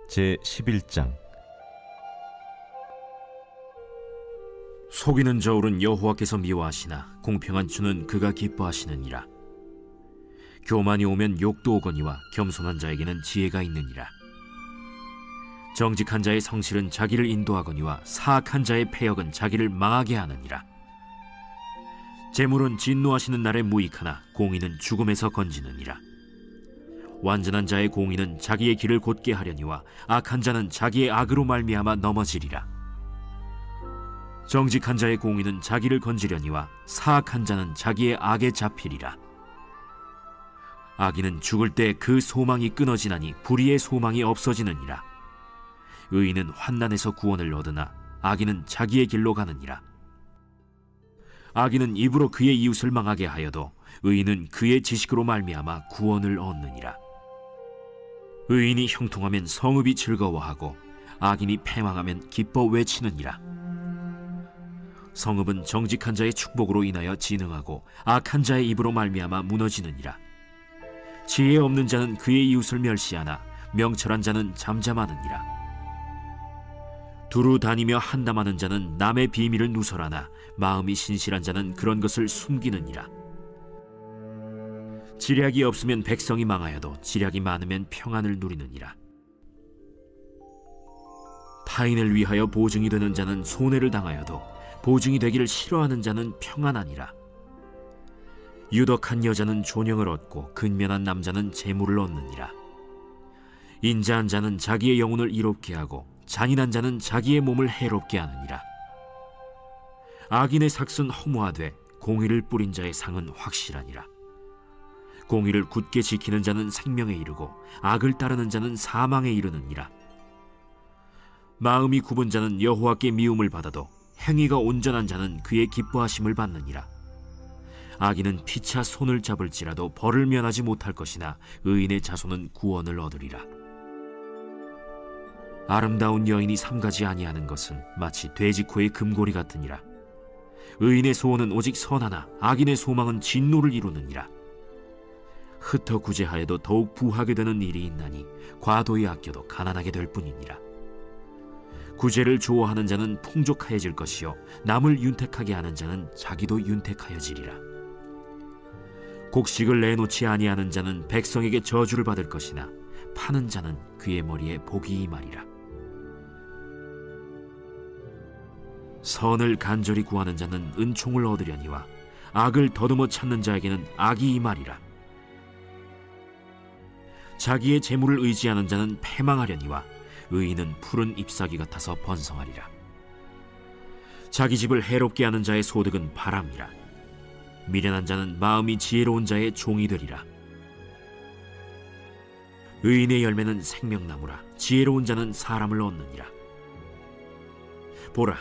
제11장. 속이는 저울은 여호와께서 미워하시나 공평한 주는 그가 기뻐하시느니라. 교만이 오면 욕도 오거니와 겸손한 자에게는 지혜가 있느니라. 정직한 자의 성실은 자기를 인도하거니와 사악한 자의 패역은 자기를 망하게 하느니라. 재물은 진노하시는 날에 무익하나 공의는 죽음에서 건지느니라. 완전한 자의 공의는 자기의 길을 곧게 하려니와 악한 자는 자기의 악으로 말미암아 넘어지리라. 정직한 자의 공의는 자기를 건지려니와 사악한 자는 자기의 악에 잡히리라. 악인은 죽을 때 그 소망이 끊어지나니 불의의 소망이 없어지느니라. 의인은 환난에서 구원을 얻으나 악인은 자기의 길로 가느니라. 악인은 입으로 그의 이웃을 망하게 하여도 의인은 그의 지식으로 말미암아 구원을 얻느니라. 의인이 형통하면 성읍이 즐거워하고 악인이 패망하면 기뻐 외치느니라. 성읍은 정직한 자의 축복으로 인하여 진흥하고 악한 자의 입으로 말미암아 무너지느니라. 지혜 없는 자는 그의 이웃을 멸시하나 명철한 자는 잠잠하느니라. 두루 다니며 한담하는 자는 남의 비밀을 누설하나 마음이 신실한 자는 그런 것을 숨기느니라. 지략이 없으면 백성이 망하여도 지략이 많으면 평안을 누리느니라. 타인을 위하여 보증이 되는 자는 손해를 당하여도 보증이 되기를 싫어하는 자는 평안하니라. 유덕한 여자는 존영을 얻고 근면한 남자는 재물을 얻느니라. 인자한 자는 자기의 영혼을 이롭게 하고 잔인한 자는 자기의 몸을 해롭게 하느니라. 악인의 삭은 허무하되 공의를 뿌린 자의 상은 확실하니라. 공의를 굳게 지키는 자는 생명에 이르고 악을 따르는 자는 사망에 이르느니라. 마음이 굽은 자는 여호와께 미움을 받아도 행위가 온전한 자는 그의 기뻐하심을 받느니라. 악인은 피차 손을 잡을지라도 벌을 면하지 못할 것이나 의인의 자손은 구원을 얻으리라. 아름다운 여인이 삼가지 아니하는 것은 마치 돼지코의 금고리 같으니라. 의인의 소원은 오직 선하나 악인의 소망은 진노를 이루느니라. 흩어 구제하여도 더욱 부하게 되는 일이 있나니 과도히 아껴도 가난하게 될 뿐이니라. 구제를 좋아하는 자는 풍족하여질 것이요 남을 윤택하게 하는 자는 자기도 윤택하여지리라. 곡식을 내놓지 아니하는 자는 백성에게 저주를 받을 것이나 파는 자는 그의 머리에 복이 임하리라. 선을 간절히 구하는 자는 은총을 얻으려니와 악을 더듬어 찾는 자에게는 악이 임하리라. 자기의 재물을 의지하는 자는 패망하려니와 의인은 푸른 잎사귀 같아서 번성하리라. 자기 집을 해롭게 하는 자의 소득은 바람이라. 미련한 자는 마음이 지혜로운 자의 종이 되리라. 의인의 열매는 생명나무라. 지혜로운 자는 사람을 얻느니라. 보라,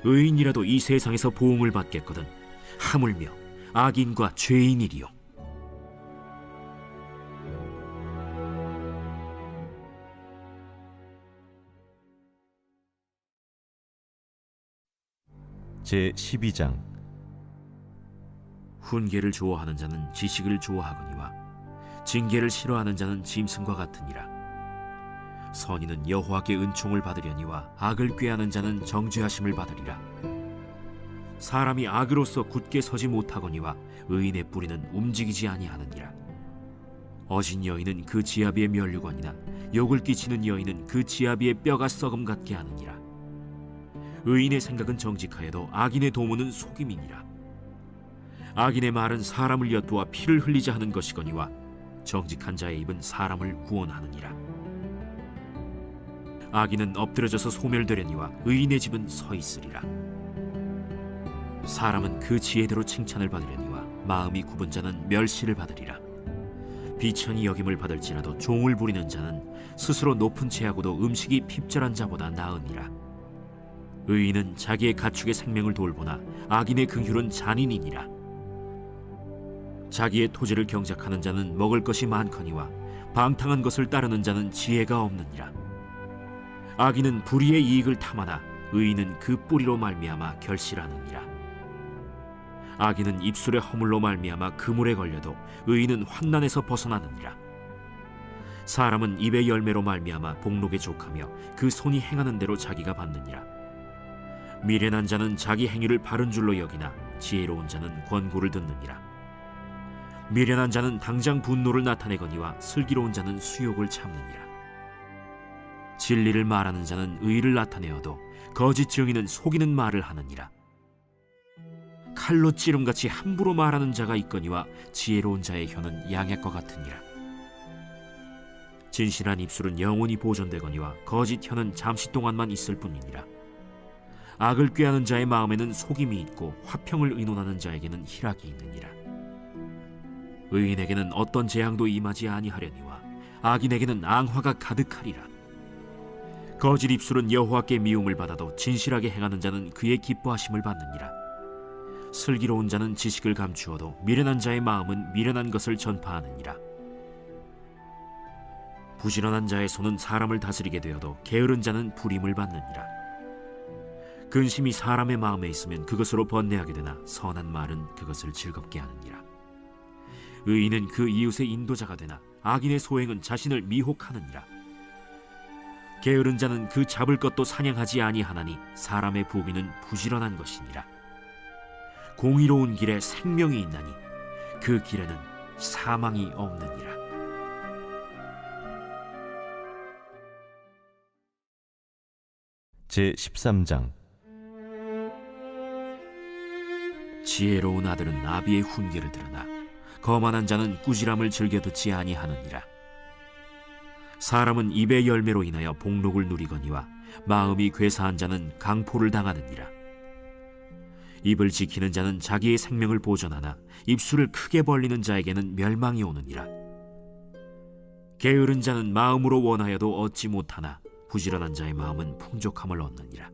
의인이라도 이 세상에서 보응을 받겠거든 하물며 악인과 죄인이리요. 제12장. 훈계를 좋아하는 자는 지식을 좋아하거니와 징계를 싫어하는 자는 짐승과 같으니라. 선인은 여호와께 은총을 받으려니와 악을 꾀하는 자는 정죄하심을 받으리라. 사람이 악으로서 굳게 서지 못하거니와 의인의 뿌리는 움직이지 아니하느니라. 어진 여인은 그 지아비의 면류관이나 욕을 끼치는 여인은 그 지아비의 뼈가 썩음 같게 하느니라. 의인의 생각은 정직하여도 악인의 도모는 속임이니라. 악인의 말은 사람을 엿보아 피를 흘리자 하는 것이거니와 정직한 자의 입은 사람을 구원하느니라. 악인은 엎드려져서 소멸되려니와 의인의 집은 서 있으리라. 사람은 그 지혜대로 칭찬을 받으려니와 마음이 굽은 자는 멸시를 받으리라. 비천히 여김을 받을지라도 종을 부리는 자는 스스로 높은 채하고도 음식이 핍절한 자보다 나으니라. 의인은 자기의 가축의 생명을 돌보나 악인의 긍휼은 잔인이니라. 자기의 토지를 경작하는 자는 먹을 것이 많거니와 방탕한 것을 따르는 자는 지혜가 없느니라. 악인은 불의의 이익을 탐하나 의인은 그 뿌리로 말미암아 결실하느니라. 악인은 입술의 허물로 말미암아 그물에 걸려도 의인은 환난에서 벗어나느니라. 사람은 입의 열매로 말미암아 복록에 족하며 그 손이 행하는 대로 자기가 받느니라. 미련한 자는 자기 행위를 바른 줄로 여기나 지혜로운 자는 권고를 듣느니라. 미련한 자는 당장 분노를 나타내거니와 슬기로운 자는 수욕을 참느니라. 진리를 말하는 자는 의를 나타내어도 거짓 증인은 속이는 말을 하느니라. 칼로 찌름같이 함부로 말하는 자가 있거니와 지혜로운 자의 혀는 양약과 같으니라. 진실한 입술은 영원히 보존되거니와 거짓 혀는 잠시 동안만 있을 뿐이니라. 악을 꾀하는 자의 마음에는 속임이 있고 화평을 의논하는 자에게는 희락이 있느니라. 의인에게는 어떤 재앙도 임하지 아니하려니와 악인에게는 앙화가 가득하리라. 거짓 입술은 여호와께 미움을 받아도 진실하게 행하는 자는 그의 기뻐하심을 받느니라. 슬기로운 자는 지식을 감추어도 미련한 자의 마음은 미련한 것을 전파하느니라. 부지런한 자의 손은 사람을 다스리게 되어도 게으른 자는 불임을 받느니라. 근심이 사람의 마음에 있으면 그것으로 번뇌하게 되나 선한 말은 그것을 즐겁게 하느니라. 의인은 그 이웃의 인도자가 되나 악인의 소행은 자신을 미혹하느니라. 게으른 자는 그 잡을 것도 사냥하지 아니하나니 사람의 부귀는 부지런한 것이니라. 공의로운 길에 생명이 있나니 그 길에는 사망이 없느니라. 제13장. 지혜로운 아들은 나비의 훈계를 들으나 거만한 자는 꾸지람을 즐겨 듣지 아니하느니라. 사람은 입의 열매로 인하여 복록을 누리거니와 마음이 괴사한 자는 강포를 당하느니라. 입을 지키는 자는 자기의 생명을 보존하나 입술을 크게 벌리는 자에게는 멸망이 오느니라. 게으른 자는 마음으로 원하여도 얻지 못하나 부지런한 자의 마음은 풍족함을 얻느니라.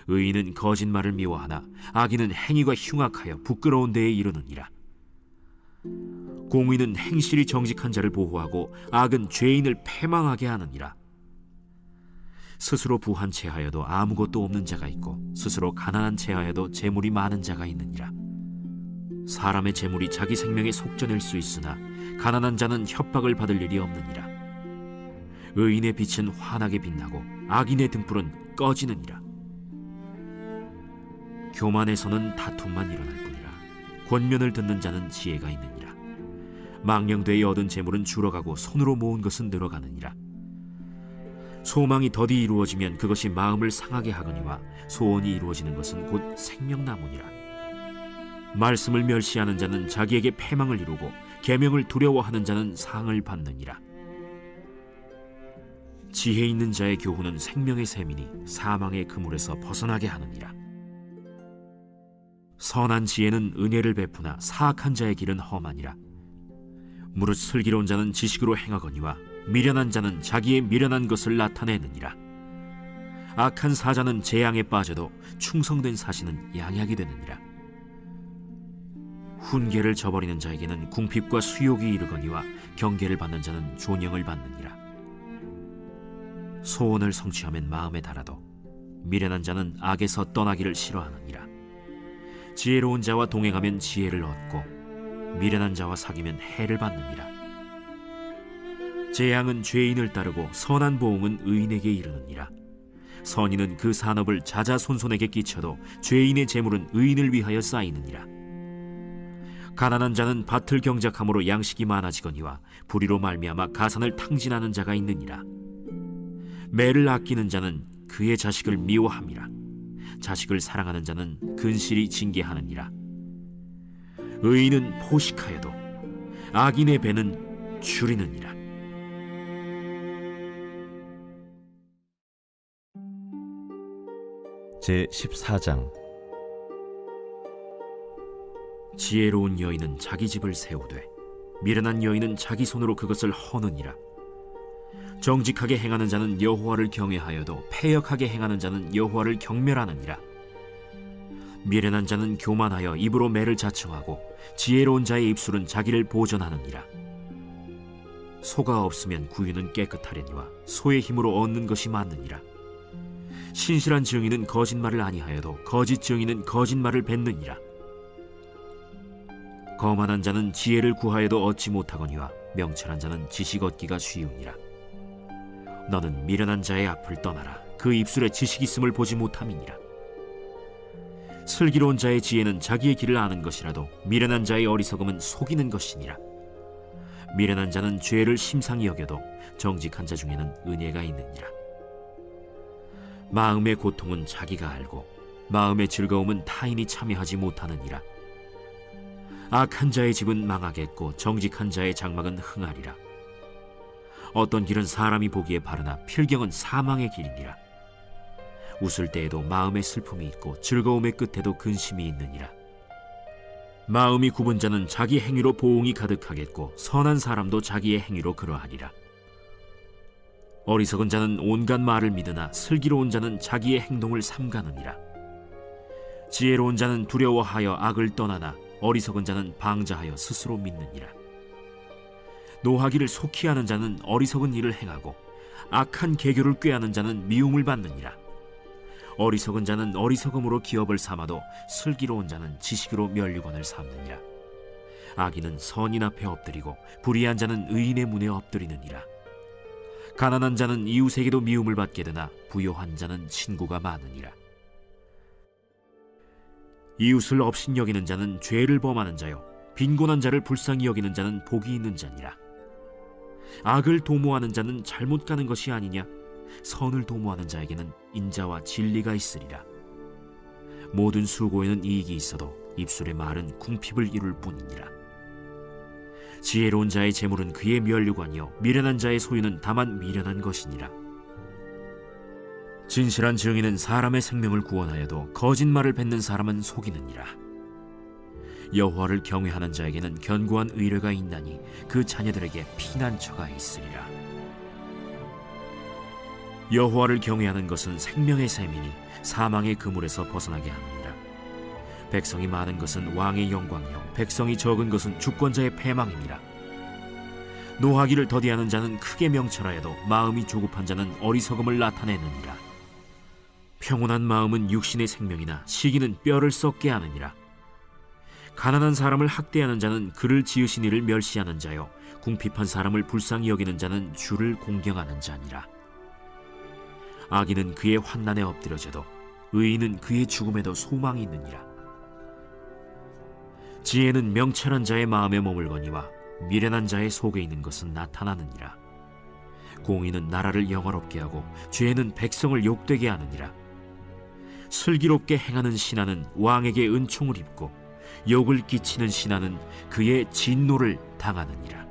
의인은 거짓말을 미워하나 악인은 행위가 흉악하여 부끄러운 데에 이르느니라. 공의는 행실이 정직한 자를 보호하고 악은 죄인을 패망하게 하느니라. 스스로 부한 채하여도 아무것도 없는 자가 있고 스스로 가난한 채하여도 재물이 많은 자가 있느니라. 사람의 재물이 자기 생명에 속전일 수 있으나 가난한 자는 협박을 받을 일이 없느니라. 의인의 빛은 환하게 빛나고 악인의 등불은 꺼지느니라. 교만에서는 다툼만 일어날 뿐이라. 권면을 듣는 자는 지혜가 있느니라. 망령되이 얻은 재물은 줄어가고 손으로 모은 것은 늘어가느니라. 소망이 더디 이루어지면 그것이 마음을 상하게 하거니와 소원이 이루어지는 것은 곧 생명나무니라. 말씀을 멸시하는 자는 자기에게 패망을 이루고 계명을 두려워하는 자는 상을 받느니라. 지혜 있는 자의 교훈은 생명의 샘이니 사망의 그물에서 벗어나게 하느니라. 선한 지혜는 은혜를 베푸나 사악한 자의 길은 험하니라. 무릇 슬기로운 자는 지식으로 행하거니와 미련한 자는 자기의 미련한 것을 나타내느니라. 악한 사자는 재앙에 빠져도 충성된 사신은 양약이 되느니라. 훈계를 저버리는 자에게는 궁핍과 수욕이 이르거니와 경계를 받는 자는 존영을 받느니라. 소원을 성취하면 마음에 달아도 미련한 자는 악에서 떠나기를 싫어하느니라. 지혜로운 자와 동행하면 지혜를 얻고 미련한 자와 사귀면 해를 받느니라. 재앙은 죄인을 따르고 선한 보응은 의인에게 이르느니라. 선인은 그 산업을 자자손손에게 끼쳐도 죄인의 재물은 의인을 위하여 쌓이느니라. 가난한 자는 밭을 경작함으로 양식이 많아지거니와 불의로 말미암아 가산을 탕진하는 자가 있느니라. 매를 아끼는 자는 그의 자식을 미워함이라. 자식을 사랑하는 자는 근실이 징계하느니라. 의인은 포식하여도 악인의 배는 줄이느니라. 제14장. 지혜로운 여인은 자기 집을 세우되 미련한 여인은 자기 손으로 그것을 허느니라. 정직하게 행하는 자는 여호와를 경외하여도 패역하게 행하는 자는 여호와를 경멸하느니라. 미련한 자는 교만하여 입으로 매를 자청하고 지혜로운 자의 입술은 자기를 보전하느니라. 소가 없으면 구유는 깨끗하려니와 소의 힘으로 얻는 것이 많느니라. 신실한 증인은 거짓말을 아니하여도 거짓 증인은 거짓말을 뱉느니라. 거만한 자는 지혜를 구하여도 얻지 못하거니와 명철한 자는 지식 얻기가 쉬우니라. 너는 미련한 자의 앞을 떠나라. 그 입술에 지식 있음을 보지 못함이니라. 슬기로운 자의 지혜는 자기의 길을 아는 것이라도 미련한 자의 어리석음은 속이는 것이니라. 미련한 자는 죄를 심상히 여겨도 정직한 자 중에는 은혜가 있느니라. 마음의 고통은 자기가 알고 마음의 즐거움은 타인이 참여하지 못하느니라. 악한 자의 집은 망하겠고 정직한 자의 장막은 흥하리라. 어떤 길은 사람이 보기에 바르나 필경은 사망의 길이니라. 웃을 때에도 마음의 슬픔이 있고 즐거움의 끝에도 근심이 있느니라. 마음이 굽은 자는 자기 행위로 보응이 가득하겠고 선한 사람도 자기의 행위로 그러하리라. 어리석은 자는 온갖 말을 믿으나 슬기로운 자는 자기의 행동을 삼가느니라. 지혜로운 자는 두려워하여 악을 떠나나 어리석은 자는 방자하여 스스로 믿느니라. 노하기를 속히 하는 자는 어리석은 일을 행하고 악한 계교를 꾀하는 자는 미움을 받느니라. 어리석은 자는 어리석음으로 기업을 삼아도 슬기로운 자는 지식으로 면류관을 삼느니라. 악인은 선인 앞에 엎드리고 불의한 자는 의인의 문에 엎드리느니라. 가난한 자는 이웃에게도 미움을 받게 되나 부요한 자는 친구가 많으니라. 이웃을 업신여기는 자는 죄를 범하는 자요 빈곤한 자를 불쌍히 여기는 자는 복이 있는 자니라. 악을 도모하는 자는 잘못 가는 것이 아니냐? 선을 도모하는 자에게는 인자와 진리가 있으리라. 모든 수고에는 이익이 있어도 입술의 말은 궁핍을 이룰 뿐이니라. 지혜로운 자의 재물은 그의 면류관이요 미련한 자의 소유는 다만 미련한 것이니라. 진실한 증인은 사람의 생명을 구원하여도 거짓말을 뱉는 사람은 속이느니라. 여호와를 경외하는 자에게는 견고한 의뢰가 있나니 그 자녀들에게 피난처가 있으리라. 여호와를 경외하는 것은 생명의 셈이니 사망의 그물에서 벗어나게 하느니라. 백성이 많은 것은 왕의 영광이요 백성이 적은 것은 주권자의 패망이니라. 노하기를 더디하는 자는 크게 명철하여도 마음이 조급한 자는 어리석음을 나타내느니라. 평온한 마음은 육신의 생명이나 시기는 뼈를 썩게 하느니라. 가난한 사람을 학대하는 자는 그를 지으신 이를 멸시하는 자요 궁핍한 사람을 불쌍히 여기는 자는 주를 공경하는 자니라. 악인은 그의 환난에 엎드려져도 의인은 그의 죽음에도 소망이 있느니라. 지혜는 명철한 자의 마음에 머물거니와 미련한 자의 속에 있는 것은 나타나느니라. 공의는 나라를 영화롭게 하고 죄는 백성을 욕되게 하느니라. 슬기롭게 행하는 신하는 왕에게 은총을 입고 욕을 끼치는 신하는 그의 진노를 당하느니라.